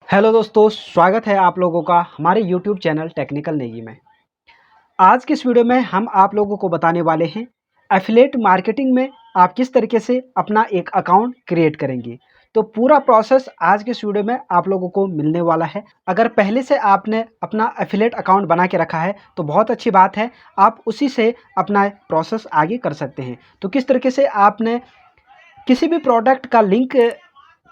Hello दोस्तों, स्वागत है आप लोगों का हमारे YouTube चैनल टेक्निकल नेगी में। आज की इस वीडियो में हम आप लोगों को बताने वाले हैं एफिलिएट मार्केटिंग में आप किस तरीके से अपना एक अकाउंट क्रिएट करेंगे। तो पूरा प्रोसेस आज के इस वीडियो में आप लोगों को मिलने वाला है। अगर पहले से आपने अपना एफिलिएट अकाउंट बना के रखा है तो बहुत अच्छी बात है, आप उसी से अपना प्रोसेस आगे कर सकते हैं। तो किस तरीके से आपने किसी भी प्रोडक्ट का लिंक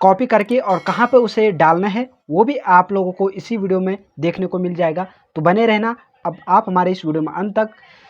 कॉपी करके और कहाँ पे उसे डालना है वो भी आप लोगों को इसी वीडियो में देखने को मिल जाएगा। तो बने रहना अब आप हमारे इस वीडियो में अंत तक।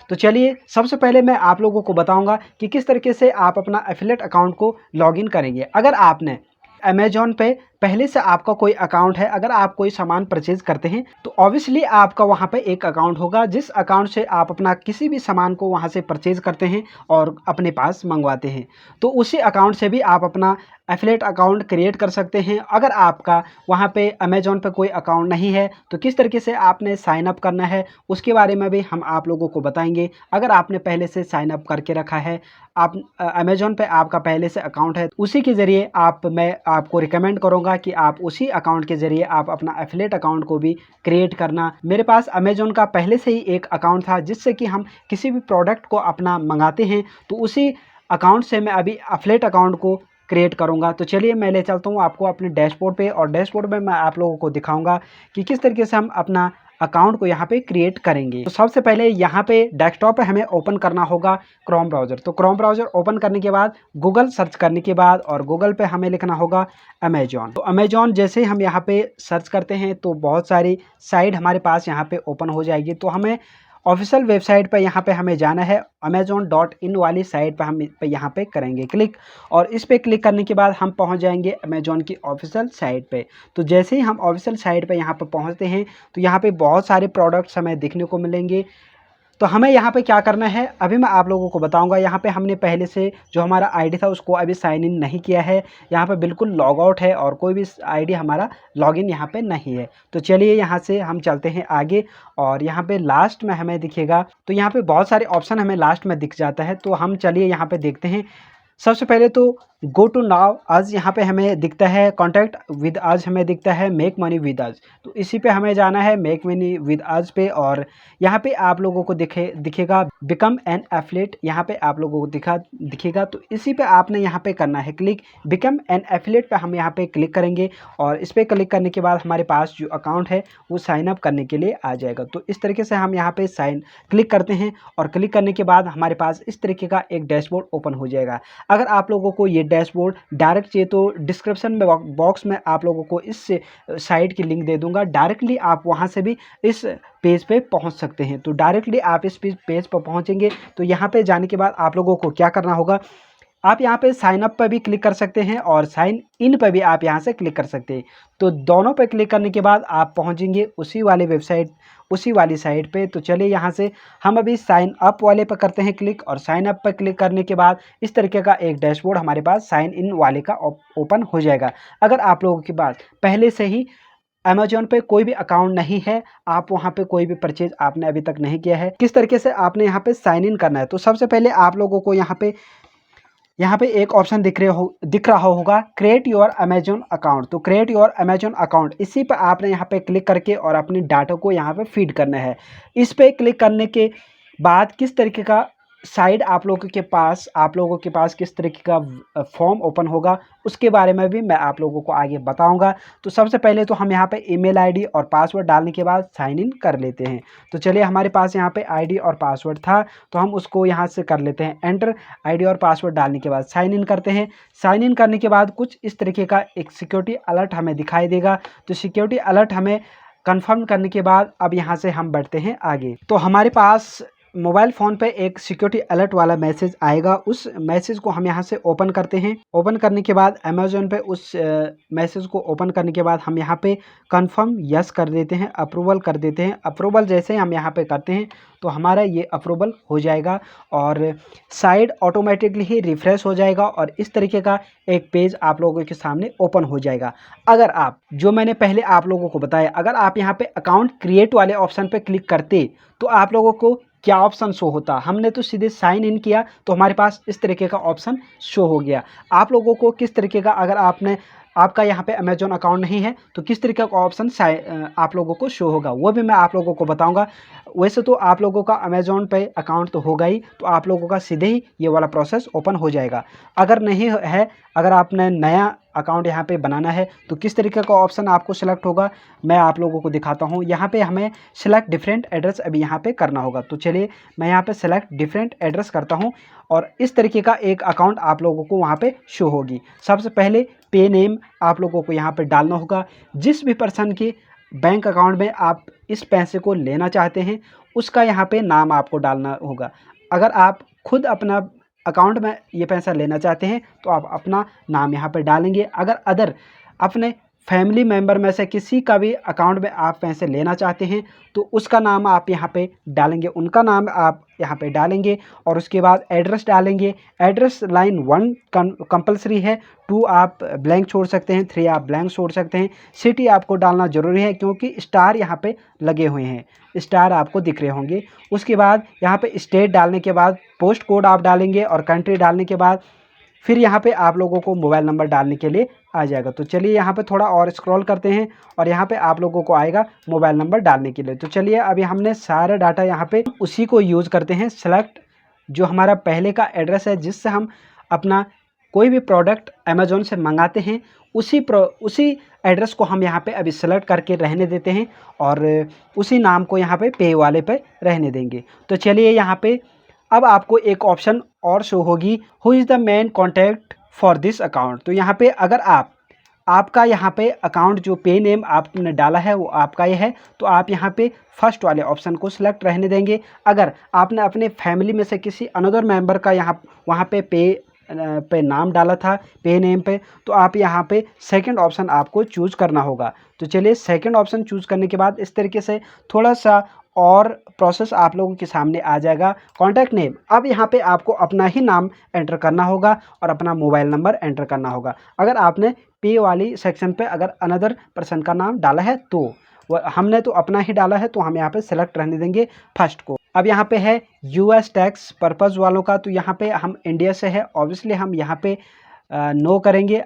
तो चलिए सबसे पहले मैं आप लोगों को बताऊंगा कि किस तरीके से आप अपना एफिलिएट अकाउंट को लॉगिन करेंगे। अगर आपने अमेजॉन पे पहले से आपका कोई अकाउंट है, अगर आप कोई सामान परचेज करते हैं तो ऑब्वियसली आपका वहाँ पे एक अकाउंट होगा जिस अकाउंट से आप अपना किसी भी सामान को वहाँ से परचेज करते हैं और अपने पास मंगवाते हैं। तो उसी अकाउंट से भी आप अपना एफिलिएट अकाउंट क्रिएट कर सकते हैं। अगर आपका वहाँ पे अमेजॉन पे कोई अकाउंट नहीं है तो किस तरीके से आपने साइन अप करना है उसके बारे में भी हम आप लोगों को बताएंगे। अगर आपने पहले से साइन अप करके रखा है, आप अमेजॉन पे आपका पहले से अकाउंट है, उसी के ज़रिए मैं आपको रिकमेंड करूँगा कि आप उसी अकाउंट के ज़रिए आप अपना एफिलिएट अकाउंट को भी क्रिएट करना। मेरे पास अमेजॉन का पहले से ही एक अकाउंट था जिससे कि हम किसी भी प्रोडक्ट को अपना मंगाते हैं तो उसी अकाउंट से मैं अभी एफिलिएट अकाउंट को क्रिएट करूंगा। तो चलिए मैं ले चलता हूं आपको अपने डैशबोर्ड पे और डैशबोर्ड में मैं आप लोगों को दिखाऊंगा कि किस तरीके से हम अपना अकाउंट को यहाँ पे क्रिएट करेंगे। तो सबसे पहले यहाँ पे डेस्कटॉप पे हमें ओपन करना होगा क्रोम ब्राउज़र। तो क्रोम ब्राउज़र ओपन करने के बाद गूगल सर्च करने के बाद और गूगल पे हमें लिखना होगा अमेजॉन। तो अमेजॉन जैसे हम यहाँ पे सर्च करते हैं तो बहुत सारी साइट हमारे पास यहाँ पे ओपन हो जाएगी। तो हमें ऑफिशियल वेबसाइट पर यहाँ पे हमें जाना है, amazon.in वाली साइट पर हम यहाँ पे करेंगे क्लिक और इस पे क्लिक करने के बाद हम पहुँच जाएंगे अमेजॉन की ऑफिशियल साइट पे। तो जैसे ही हम ऑफिशियल साइट पे यहाँ पे पहुँचते हैं तो यहाँ पे बहुत सारे प्रोडक्ट्स हमें दिखने को मिलेंगे। तो हमें यहाँ पे क्या करना है अभी मैं आप लोगों को बताऊंगा। यहाँ पे हमने पहले से जो हमारा आईडी था उसको अभी साइन इन नहीं किया है, यहाँ पे बिल्कुल लॉग आउट है और कोई भी आईडी हमारा लॉगिन यहाँ पे नहीं है। तो चलिए यहाँ से हम चलते हैं आगे और यहाँ पे लास्ट में हमें दिखेगा, तो यहाँ पे बहुत सारे ऑप्शन हमें लास्ट में दिख जाता है। तो हम चलिए यहाँ पे देखते हैं। सबसे पहले तो गो टू नाउ आज यहाँ पे हमें दिखता है कॉन्टैक्ट विद आज, हमें दिखता है मेक मनी विद आज। तो इसी पे हमें जाना है मेक मनी विद आज पे और यहाँ पे आप लोगों को दिखेगा बिकम एन एफिलिएट, यहाँ पे आप लोगों को दिखेगा। तो इसी पे आपने यहाँ पे करना है क्लिक बिकम एन एफिलिएट पे हम यहाँ पे क्लिक करेंगे और इस पर क्लिक करने के बाद हमारे पास जो अकाउंट है वो साइन अप करने के लिए आ जाएगा। तो इस तरीके से हम यहाँ पे क्लिक करते हैं और क्लिक करने के बाद हमारे पास इस तरीके का एक डैशबोर्ड ओपन हो जाएगा। अगर आप लोगों को ये डैशबोर्ड डायरेक्ट चाहिए तो डिस्क्रिप्शन में बॉक्स में आप लोगों को इस साइट की लिंक दे दूंगा, डायरेक्टली आप वहां से भी इस पेज पे पहुंच सकते हैं। तो डायरेक्टली आप इस पेज पर पहुंचेंगे तो यहाँ पे जाने के बाद आप लोगों को क्या करना होगा, आप यहाँ पे साइन अप पर भी क्लिक कर सकते हैं और साइन इन पर भी आप यहाँ से क्लिक कर सकते हैं। तो दोनों पे क्लिक करने के बाद आप पहुँचेंगे उसी वाली साइट पे। तो चलिए यहाँ से हम अभी साइन अप वाले पर करते हैं क्लिक और साइन अप पर क्लिक करने के बाद इस तरीके का एक डैशबोर्ड हमारे पास साइन इन वाले का ओपन हो जाएगा। अगर आप लोगों के पास पहले से ही अमेजॉन पे कोई भी अकाउंट नहीं है, आप वहाँ पे कोई भी परचेज आपने अभी तक नहीं किया है, किस तरीके से आपने यहाँ पे साइन इन करना है। तो सबसे पहले आप लोगों को यहाँ पे एक ऑप्शन दिख रहा होगा क्रिएट योर अमेजॉन अकाउंट। तो क्रिएट योर अमेजॉन अकाउंट, इसी पर आपने यहाँ पे क्लिक करके और अपनी डाटा को यहाँ पे फीड करना है। इस पे क्लिक करने के बाद किस तरीके का साइड आप लोगों के पास किस तरीके का फॉर्म ओपन होगा उसके बारे में भी मैं आप लोगों को आगे बताऊंगा। तो सबसे पहले तो हम यहाँ पे ईमेल आईडी और पासवर्ड डालने के बाद साइन इन कर लेते हैं। तो चलिए हमारे पास यहाँ पे आईडी और पासवर्ड था तो हम उसको यहाँ से कर लेते हैं एंटर। आईडी और पासवर्ड डालने के बाद साइन इन करते हैं। साइन इन करने के बाद कुछ इस तरीके का एक सिक्योरिटी अलर्ट हमें दिखाई देगा। तो सिक्योरिटी अलर्ट हमें कन्फर्म करने के बाद अब यहाँ से हम बढ़ते हैं आगे। तो हमारे पास मोबाइल फ़ोन पे एक सिक्योरिटी अलर्ट वाला मैसेज आएगा, उस मैसेज को हम यहाँ से ओपन करते हैं। ओपन करने के बाद अमेजोन पे उस मैसेज को ओपन करने के बाद हम यहाँ पे कंफर्म यस कर देते हैं, अप्रूवल कर देते हैं। अप्रूवल जैसे ही हम यहाँ पे करते हैं तो हमारा ये अप्रूवल हो जाएगा और साइट ऑटोमेटिकली ही रिफ्रेश हो जाएगा और इस तरीके का एक पेज आप लोगों के सामने ओपन हो जाएगा। अगर आप जो मैंने पहले आप लोगों को बताया, अगर आप यहाँ पे अकाउंट क्रिएट वाले ऑप्शन पे क्लिक करते तो आप लोगों को क्या ऑप्शन शो होता, हमने तो सीधे साइन इन किया तो हमारे पास इस तरीके का ऑप्शन शो हो गया। आप लोगों को किस तरीके का, अगर आपने आपका यहाँ पे अमेजोन अकाउंट नहीं है तो किस तरीके का ऑप्शन आप लोगों को शो होगा वो भी मैं आप लोगों को बताऊंगा। वैसे तो आप लोगों का अमेजोन पे अकाउंट तो होगा ही, तो आप लोगों का सीधे ही ये वाला प्रोसेस ओपन हो जाएगा। अगर नहीं है, अगर आपने नया अकाउंट यहाँ पे बनाना है तो किस तरीके का ऑप्शन आपको सिलेक्ट होगा मैं आप लोगों को दिखाता हूँ। यहाँ पे हमें सिलेक्ट डिफरेंट एड्रेस अभी यहाँ पे करना होगा। तो चलिए मैं यहाँ पे सिलेक्ट डिफरेंट एड्रेस करता हूँ और इस तरीके का एक अकाउंट आप लोगों को वहाँ पे शो होगी। सबसे पहले पे नेम आप लोगों को यहाँ पे डालना होगा। जिस भी पर्सन के बैंक अकाउंट में आप इस पैसे को लेना चाहते हैं उसका यहाँ पे नाम आपको डालना होगा। अगर आप खुद अपना अकाउंट में ये पैसा लेना चाहते हैं तो आप अपना नाम यहाँ पे डालेंगे। अगर अदर अपने फैमिली मेम्बर में से किसी का भी अकाउंट में आप पैसे लेना चाहते हैं तो उसका नाम आप यहाँ पे डालेंगे, उनका नाम आप यहाँ पे डालेंगे और उसके बाद एड्रेस डालेंगे। एड्रेस लाइन 1 कंपलसरी है, 2 आप ब्लैंक छोड़ सकते हैं, 3 आप ब्लैंक छोड़ सकते हैं। सिटी आपको डालना ज़रूरी है क्योंकि स्टार यहाँ पे लगे हुए हैं, स्टार आपको दिख रहे होंगे। उसके बाद यहाँ पे स्टेट डालने के बाद पोस्ट कोड आप डालेंगे और कंट्री डालने के बाद फिर यहाँ पे आप लोगों को मोबाइल नंबर डालने के लिए आ जाएगा। तो चलिए यहाँ पे थोड़ा और स्क्रॉल करते हैं और यहाँ पे आप लोगों को आएगा मोबाइल नंबर डालने के लिए। तो चलिए अभी हमने सारा डाटा यहाँ पे उसी को यूज़ करते हैं। सेलेक्ट जो हमारा पहले का एड्रेस है जिससे हम अपना कोई भी प्रोडक्ट अमेज़ोन से मंगाते हैं उसी एड्रेस को हम यहाँ पे अभी सेलेक्ट करके रहने देते हैं और उसी नाम को यहाँ पे वाले पे रहने देंगे। तो चलिए यहाँ पे अब आपको एक ऑप्शन और शो होगी, who is the main contact for this account. तो यहाँ पे अगर आपका यहाँ पे अकाउंट जो पे नेम आपने डाला है वो आपका ही है तो आप यहाँ पे फर्स्ट वाले ऑप्शन को सिलेक्ट रहने देंगे। अगर आपने अपने फैमिली में से किसी अनदर मेंबर का वहाँ पे नाम डाला था पे नेम पे तो आप यहाँ पे सेकंड ऑप्शन आपको चूज़ करना होगा। तो चलिए सेकंड ऑप्शन चूज़ करने के बाद इस तरीके से थोड़ा सा और प्रोसेस आप लोगों के सामने आ जाएगा। कॉन्टैक्ट नेम, अब यहाँ पे आपको अपना ही नाम एंटर करना होगा और अपना मोबाइल नंबर एंटर करना होगा। अगर आपने पे वाली सेक्शन पे अगर अनदर पर्सन का नाम डाला है तो हमने तो अपना ही डाला है तो हम यहाँ पे सेलेक्ट रहने देंगे फर्स्ट को। अब यहाँ पे है यूएस टैक्स पर्पज़ वालों का, तो यहाँ पे हम इंडिया से है ऑब्वियसली हम यहाँ पे नो करेंगे।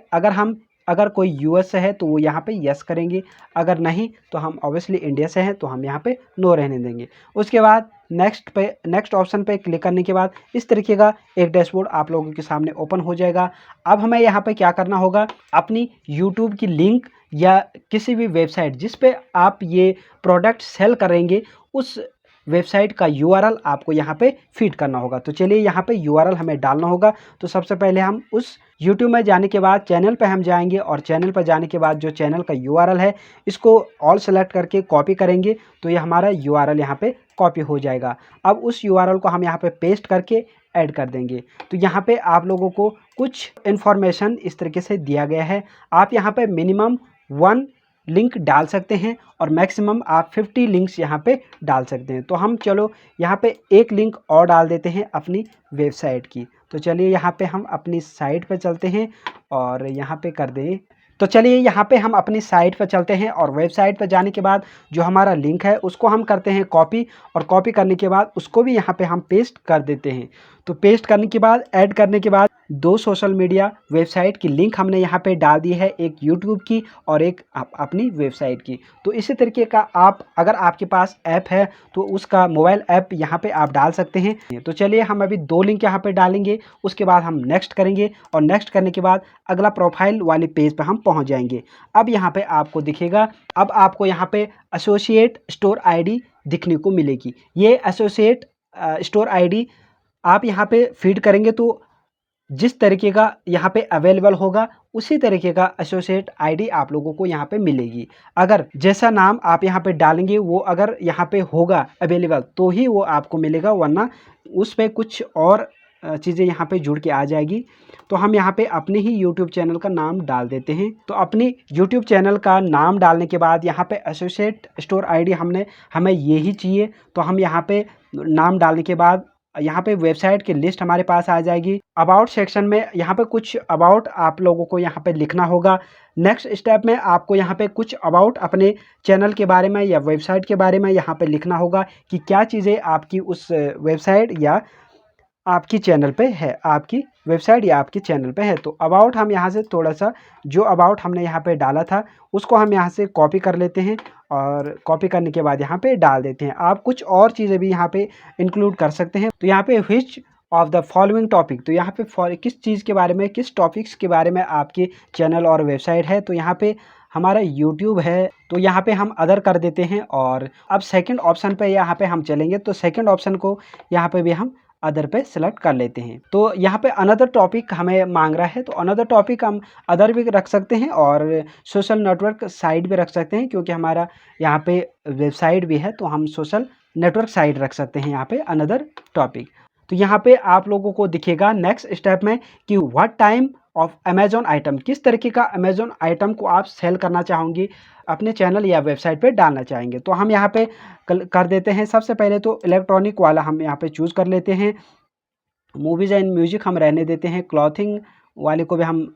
अगर कोई यूएस से है तो वो यहाँ पे यस करेंगे, अगर नहीं तो हम ऑब्वियसली इंडिया से हैं तो हम यहाँ पे नो रहने देंगे। उसके बाद नेक्स्ट ऑप्शन पे क्लिक करने के बाद इस तरीके का एक डैशबोर्ड आप लोगों के सामने ओपन हो जाएगा। अब हमें यहाँ पे क्या करना होगा, अपनी यूट्यूब की लिंक या किसी भी वेबसाइट जिस पे आप ये प्रोडक्ट सेल करेंगे उस वेबसाइट का यूआरएल आपको यहाँ पे फीड करना होगा। तो चलिए यहाँ पे यूआरएल हमें डालना होगा। तो सबसे पहले हम उस यूट्यूब में जाने के बाद चैनल पे हम जाएंगे और चैनल पर जाने के बाद जो चैनल का यूआरएल है इसको ऑल सेलेक्ट करके कॉपी करेंगे तो ये हमारा यूआरएल यहाँ पे कॉपी हो जाएगा। अब उस यूआरएल को हम यहाँ पे पेस्ट करके ऐड कर देंगे। तो यहाँ पे आप लोगों को कुछ इन्फॉर्मेशन इस तरीके से दिया गया है, आप यहाँ पे मिनिमम 1 लिंक डाल सकते हैं और मैक्सिमम आप 50 लिंक्स यहाँ पे डाल सकते हैं। तो हम चलो यहाँ पे एक लिंक और डाल देते हैं अपनी वेबसाइट की। तो चलिए यहाँ पे हम अपनी साइट पे चलते हैं और यहाँ पे कर दें। तो चलिए यहाँ पे हम अपनी साइट पर चलते हैं और वेबसाइट पर जाने के बाद जो हमारा लिंक है उसको हम करते हैं कॉपी और कॉपी करने के बाद उसको भी यहाँ पे हम पेस्ट कर देते हैं। तो पेस्ट करने के बाद ऐड करने के बाद 2 सोशल मीडिया वेबसाइट की लिंक हमने यहाँ पे डाल दी है, एक यूट्यूब की और एक अपनी वेबसाइट की। तो इसी तरीके का अगर आपके पास ऐप है तो उसका मोबाइल ऐप यहाँ पे आप डाल सकते हैं। तो चलिए हम अभी 2 लिंक यहाँ पे डालेंगे, उसके बाद हम नेक्स्ट करेंगे और नेक्स्ट करने के बाद अगला प्रोफाइल वाले पेज पर हम पहुँच जाएंगे। अब यहाँ पे आपको दिखेगा, अब आपको यहाँ पे एसोसिएट स्टोर ID दिखने को मिलेगी। ये एसोसिएट स्टोर ID आप यहाँ पे फीड करेंगे तो जिस तरीके का यहाँ पे अवेलेबल होगा उसी तरीके का एसोसिएट ID आप लोगों को यहाँ पे मिलेगी। अगर जैसा नाम आप यहाँ पे डालेंगे वो अगर यहाँ पे होगा अवेलेबल तो ही वो आपको मिलेगा, वरना उस पर कुछ और चीज़ें यहाँ पे जुड़ के आ जाएगी। तो हम यहाँ पे अपने ही यूट्यूब चैनल का नाम डाल देते हैं। तो अपनी यूट्यूब चैनल का नाम डालने के बाद यहाँ पे एसोसिएट स्टोर ID हमें यही चाहिए। तो हम यहाँ पे नाम डालने के बाद यहाँ पे वेबसाइट की लिस्ट हमारे पास आ जाएगी। अबाउट सेक्शन में यहाँ पे कुछ अबाउट आप लोगों को यहाँ पे लिखना होगा। नेक्स्ट स्टेप में आपको यहाँ पे कुछ अबाउट अपने चैनल के बारे में या वेबसाइट के बारे में यहाँ पे लिखना होगा कि क्या चीज़ें आपकी उस वेबसाइट या आपकी चैनल पे है, आपकी वेबसाइट या आपके चैनल पे है। तो अबाउट हम यहाँ से थोड़ा सा जो अबाउट हमने यहाँ पे डाला था उसको हम यहाँ से कॉपी कर लेते हैं और कॉपी करने के बाद यहाँ पे डाल देते हैं। आप कुछ और चीज़ें भी यहाँ पे इंक्लूड कर सकते हैं। तो यहाँ पे which of the following topic, तो यहाँ पे किस चीज़ के बारे में, किस टॉपिक्स के बारे में आपके चैनल और वेबसाइट है। तो यहाँ पे हमारा यूट्यूब है, तो यहाँ पे हम अदर कर देते हैं। और अब सेकंड ऑप्शन पे यहाँ पे हम चलेंगे, तो सेकंड ऑप्शन को यहाँ पे भी हम अदर पे सिलेक्ट कर लेते हैं। तो यहाँ पे अनदर टॉपिक हमें मांग रहा है, तो अनदर टॉपिक हम अदर भी रख सकते हैं और सोशल नेटवर्क साइट भी रख सकते हैं, क्योंकि हमारा यहाँ पे वेबसाइट भी है, तो हम सोशल नेटवर्क साइट रख सकते हैं यहाँ पे अनदर टॉपिक। तो यहाँ पे आप लोगों को दिखेगा नेक्स्ट स्टेप में कि what time of Amazon item, किस तरीके का अमेजोन आइटम को आप सेल करना चाहोगे, अपने चैनल या वेबसाइट पे डालना चाहेंगे। तो हम यहाँ पे कर देते हैं। सबसे पहले तो इलेक्ट्रॉनिक वाला हम यहाँ पे चूज़ कर लेते हैं। मूवीज़ एंड म्यूजिक हम रहने देते हैं। क्लॉथिंग वाले को भी हम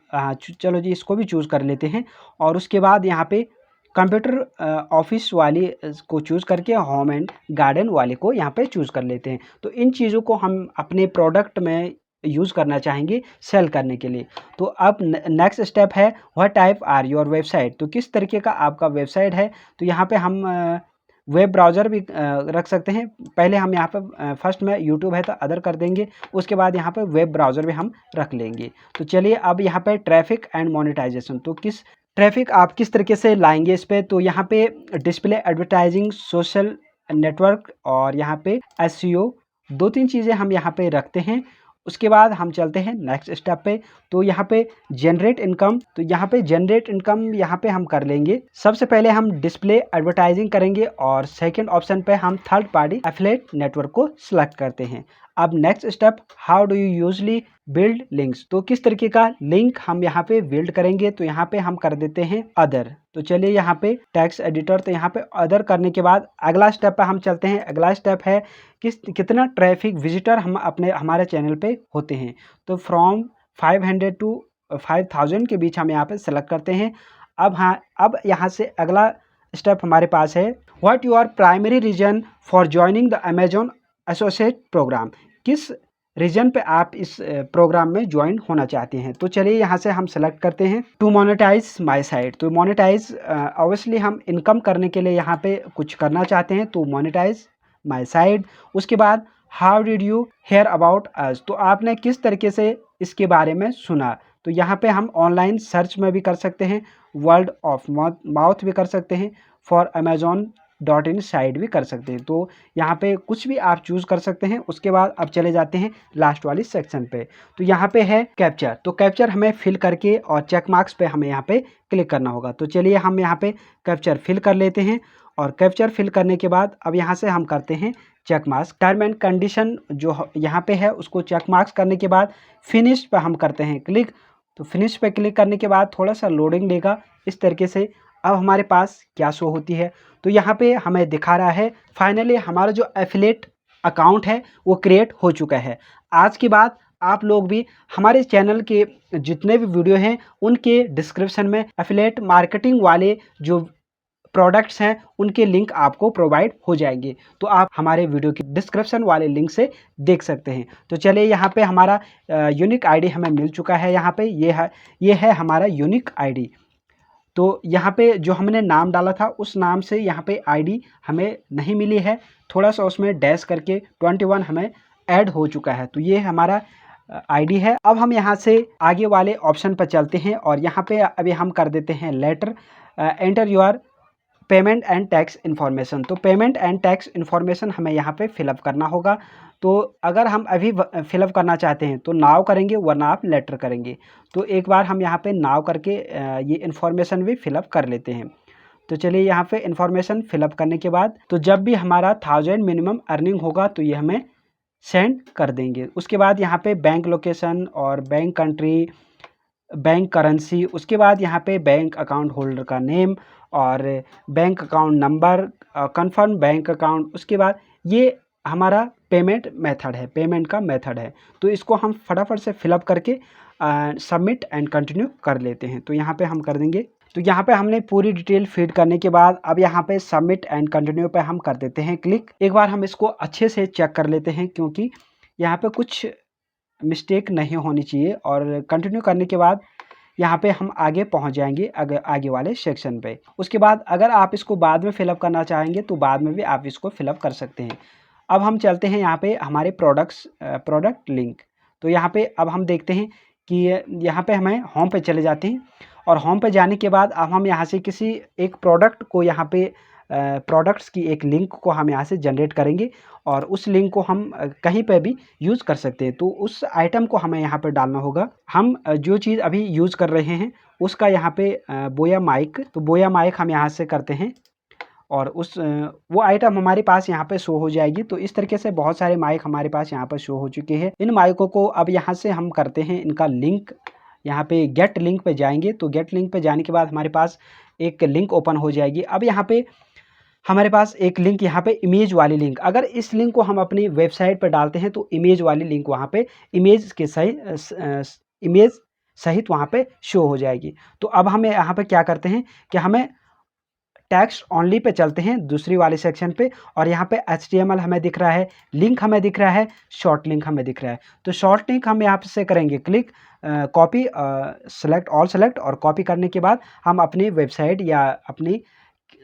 चलो जी इसको भी चूज़ कर लेते हैं। और उसके बाद यहाँ पे कंप्यूटर ऑफिस वाली को चूज़ करके होम एंड गार्डन वाले को यहाँ पे चूज़ कर लेते हैं। तो इन चीज़ों को हम अपने प्रोडक्ट में यूज़ करना चाहेंगे सेल करने के लिए। तो अब नेक्स्ट स्टेप है what type are your website, तो किस तरीके का आपका वेबसाइट है। तो यहाँ पे हम वेब ब्राउज़र भी रख सकते हैं। पहले हम यहाँ पे फर्स्ट में यूट्यूब है तो अदर कर देंगे, उसके बाद यहाँ पे वेब ब्राउज़र भी हम रख लेंगे। तो चलिए अब यहाँ पे ट्रैफिक एंड मोनेटाइजेशन, तो किस ट्रैफिक आप किस तरीके से लाएंगे इस पे। तो यहाँ पे डिस्प्ले एडवर्टाइजिंग, सोशल नेटवर्क और यहाँ पे एसईओ, दो तीन चीज़ें हम यहाँ पे रखते हैं। उसके बाद हम चलते हैं नेक्स्ट स्टेप पे। तो यहाँ पे जनरेट इनकम, तो यहाँ पे जनरेट इनकम यहाँ पे हम कर लेंगे। सबसे पहले हम डिस्प्ले एडवर्टाइजिंग करेंगे और सेकंड ऑप्शन पे हम थर्ड पार्टी एफिलिएट नेटवर्क को सिलेक्ट करते हैं। अब next step how do you usually build links, तो किस तरीके का लिंक हम यहाँ पे बिल्ड करेंगे। तो यहाँ पे हम कर देते हैं अदर। तो चलिए यहाँ पे टेक्स्ट एडिटर, तो यहाँ पे अदर करने के बाद अगला स्टेप पे हम चलते हैं। अगला स्टेप है कितना ट्रैफिक विजिटर हमारे चैनल पे होते हैं। तो फ्रॉम 500 टू 5000 के बीच हम यहाँ पे सेलेक्ट करते हैं। अब यहाँ से अगला स्टेप हमारे पास है what your primary reason for joining the Amazon associate program, किस रीजन पे आप इस प्रोग्राम में ज्वाइन होना चाहते हैं। तो चलिए यहाँ से हम सेलेक्ट करते हैं टू मोनेटाइज माय साइट। तो मोनेटाइज ऑब्वियसली हम इनकम करने के लिए यहाँ पे कुछ करना चाहते हैं, तो मोनेटाइज माय साइट। उसके बाद how did you hear about us, तो आपने किस तरीके से इसके बारे में सुना। तो यहाँ पे हम ऑनलाइन सर्च में भी कर सकते हैं, वर्ड ऑफ माउथ भी कर सकते हैं, फॉर amazon.in साइट भी कर सकते हैं। तो यहाँ पे कुछ भी आप चूज़ कर सकते हैं। उसके बाद अब चले जाते हैं लास्ट वाली सेक्शन पे। तो यहाँ पे है कैप्चर, तो कैप्चर हमें फिल करके और चेक मार्क्स पे हमें यहाँ पे क्लिक करना होगा। तो चलिए हम यहाँ पे कैप्चर फिल कर लेते हैं और कैप्चर फिल करने के बाद अब यहाँ से हम करते हैं check marks. Term and condition जो यहाँ पे है उसको चेक मार्क्स करने के बाद फिनिश पे हम करते हैं क्लिक। तो फिनिश पे क्लिक करने के बाद थोड़ा सा लोडिंग लेगा इस तरीके से। अब हमारे पास क्या शो होती है, तो यहाँ पे हमें दिखा रहा है फाइनली हमारा जो एफिलिएट अकाउंट है वो क्रिएट हो चुका है। आज के बाद आप लोग भी हमारे चैनल के जितने भी वीडियो हैं उनके डिस्क्रिप्शन में एफिलिएट मार्केटिंग वाले जो प्रोडक्ट्स हैं उनके लिंक आपको प्रोवाइड हो जाएंगे। तो आप हमारे वीडियो के डिस्क्रिप्शन वाले लिंक से देख सकते हैं। तो चलिए यहाँ पे हमारा यूनिक आईडी हमें मिल चुका है। यहाँ पे ये है हमारा यूनिक आईडी। तो यहाँ पे जो हमने नाम डाला था उस नाम से यहाँ पे आईडी हमें नहीं मिली है, थोड़ा सा उसमें डैश करके 21 हमें ऐड हो चुका है। तो ये हमारा आईडी है। अब हम यहाँ से आगे वाले ऑप्शन पर चलते हैं और यहाँ पे अभी हम कर देते हैं later enter your payment and tax information. तो पेमेंट एंड टैक्स इन्फॉर्मेशन हमें यहाँ पे फिलअप करना होगा। तो अगर हम अभी फिलअप करना चाहते हैं तो नाव करेंगे, वरना आप लेटर करेंगे। तो एक बार हम यहाँ पे नाव करके ये इन्फॉर्मेशन भी फिलअप कर लेते हैं। तो चलिए यहाँ पे इन्फॉर्मेशन फिलअप करने के बाद तो जब भी हमारा 1000 मिनिमम अर्निंग होगा तो ये हमें सेंड कर देंगे। उसके बाद यहाँ पे बैंक लोकेशन और बैंक कंट्री, बैंक करेंसी, उसके बाद यहाँ पे बैंक अकाउंट होल्डर का नेम और bank account number, confirm bank account. उसके बाद ये हमारा पेमेंट मेथड है, पेमेंट का मेथड है। तो इसको हम फटाफट से फिलअप करके सबमिट एंड कंटिन्यू कर लेते हैं। तो यहाँ पे हम कर देंगे। तो यहाँ पे हमने पूरी डिटेल फीड करने के बाद अब यहाँ पे सबमिट एंड कंटिन्यू पे हम कर देते हैं क्लिक। एक बार हम इसको अच्छे से चेक कर लेते हैं, क्योंकि यहाँ पे कुछ मिस्टेक नहीं होनी चाहिए। और कंटिन्यू करने के बाद यहाँ पे हम आगे पहुँच जाएंगे आगे वाले सेक्शन पे। उसके बाद अगर आप इसको बाद में फिलअप करना चाहेंगे तो बाद में भी आप इसको फिलअप कर सकते हैं। अब हम चलते हैं यहाँ पे हमारे प्रोडक्ट लिंक। तो यहाँ पे अब हम देखते हैं कि यहाँ पे हमें होम पे चले जाते हैं और होम पे जाने के बाद अब हम यहाँ से किसी एक प्रोडक्ट को यहाँ पे प्रोडक्ट्स की एक लिंक को हम यहाँ से जनरेट करेंगे और उस लिंक को हम कहीं पे भी यूज़ कर सकते हैं। तो उस आइटम को हमें यहाँ पे डालना होगा। हम जो चीज़ अभी यूज़ कर रहे हैं उसका यहाँ पे बोया माइक, तो बोया माइक हम यहाँ से करते हैं और वो आइटम हमारे पास यहाँ पे शो हो जाएगी। तो इस तरीके से बहुत सारे माइक हमारे पास यहाँ पर शो हो चुके हैं। इन माइकों को अब यहाँ से हम करते हैं इनका लिंक। यहाँ पे गेट लिंक पे जाएंगे तो गेट लिंक पे जाने के बाद हमारे पास एक लिंक ओपन हो जाएगी। अब यहाँ पे हमारे पास एक लिंक यहाँ पे इमेज वाली लिंक, अगर इस लिंक को हम अपनी वेबसाइट पर डालते हैं तो इमेज वाली लिंक वहाँ पे इमेज सहित वहाँ पे शो हो जाएगी। तो अब हमें यहाँ पे क्या करते हैं कि हमें टेक्स्ट ओनली पे चलते हैं दूसरी वाले सेक्शन पे और यहाँ पे HTML हमें दिख रहा है, लिंक हमें दिख रहा है, शॉर्ट लिंक हमें दिख रहा है। तो शॉर्ट लिंक हम यहाँ से करेंगे क्लिक, कॉपी, सेलेक्ट और कॉपी करने के बाद हम अपनी वेबसाइट या अपनी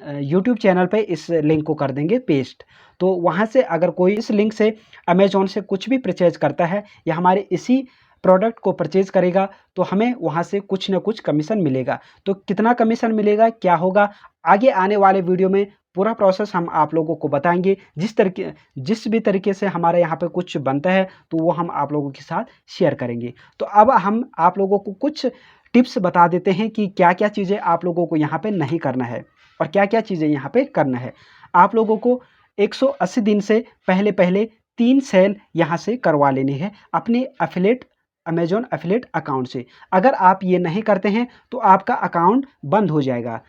यूट्यूब चैनल पे इस लिंक को कर देंगे पेस्ट। तो वहाँ से अगर कोई इस लिंक से अमेज़ॉन से कुछ भी परचेज करता है या हमारे इसी प्रोडक्ट को परचेज करेगा तो हमें वहाँ से कुछ ना कुछ कमीशन मिलेगा। तो कितना कमीशन मिलेगा, क्या होगा, आगे आने वाले वीडियो में पूरा प्रोसेस हम आप लोगों को बताएंगे। जिस भी तरीके से हमारे यहाँ पे कुछ बनता है तो वो हम आप लोगों के साथ शेयर करेंगे। तो अब हम आप लोगों को कुछ टिप्स बता देते हैं कि क्या क्या चीज़ें आप लोगों को यहाँ पे नहीं करना है और क्या क्या चीज़ें यहाँ पे करना है। आप लोगों को 180 दिन से पहले 3 सेल यहाँ से करवा लेनी है अपने अमेज़ॉन एफिलिएट अकाउंट से। अगर आप ये नहीं करते हैं तो आपका अकाउंट बंद हो जाएगा।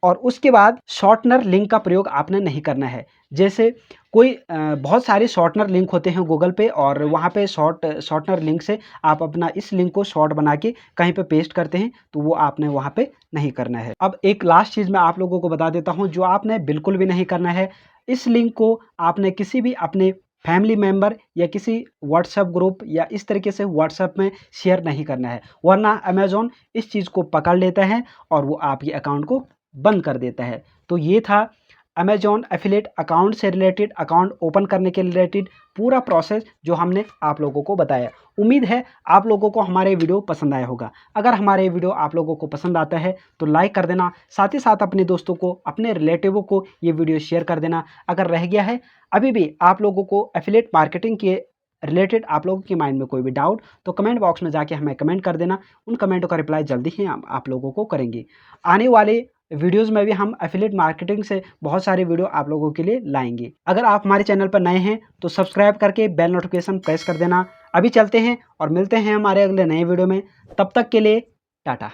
और उसके बाद शॉर्टनर लिंक का प्रयोग आपने नहीं करना है। जैसे कोई बहुत सारे शॉर्टनर लिंक होते हैं गूगल पे और वहाँ पे शॉर्टनर लिंक से आप अपना इस लिंक को शॉर्ट बना के कहीं पे पेस्ट करते हैं, तो वो आपने वहाँ पे नहीं करना है। अब एक लास्ट चीज़ मैं आप लोगों को बता देता हूँ जो आपने बिल्कुल भी नहीं करना है। इस लिंक को आपने किसी भी अपने फैमिली मेम्बर या किसी व्हाट्सएप ग्रुप या इस तरीके से व्हाट्सएप में शेयर नहीं करना है, वरना अमेज़ॉन इस चीज़ को पकड़ लेता है और वो आपके अकाउंट को बंद कर देता है। तो ये था अमेज़ॉन एफिलिएट अकाउंट से रिलेटेड, अकाउंट ओपन करने के रिलेटेड पूरा प्रोसेस जो हमने आप लोगों को बताया। उम्मीद है आप लोगों को हमारे वीडियो पसंद आया होगा। अगर हमारे वीडियो आप लोगों को पसंद आता है तो लाइक कर देना, साथ ही साथ अपने दोस्तों को, अपने रिलेटिवों को ये वीडियो शेयर कर देना। अगर रह गया है अभी भी आप लोगों को एफिलिएट मार्केटिंग के रिलेटेड आप लोगों के माइंड में कोई भी डाउट, तो कमेंट बॉक्स में जाके हमें कमेंट कर देना। उन कमेंटों का रिप्लाई जल्दी ही हम आप लोगों को करेंगे। आने वाले वीडियोज़ में भी हम एफिलिएट मार्केटिंग से बहुत सारे वीडियो आप लोगों के लिए लाएंगे। अगर आप हमारे चैनल पर नए हैं तो सब्सक्राइब करके बेल नोटिफिकेशन प्रेस कर देना। अभी चलते हैं और मिलते हैं हमारे अगले नए वीडियो में। तब तक के लिए टाटा।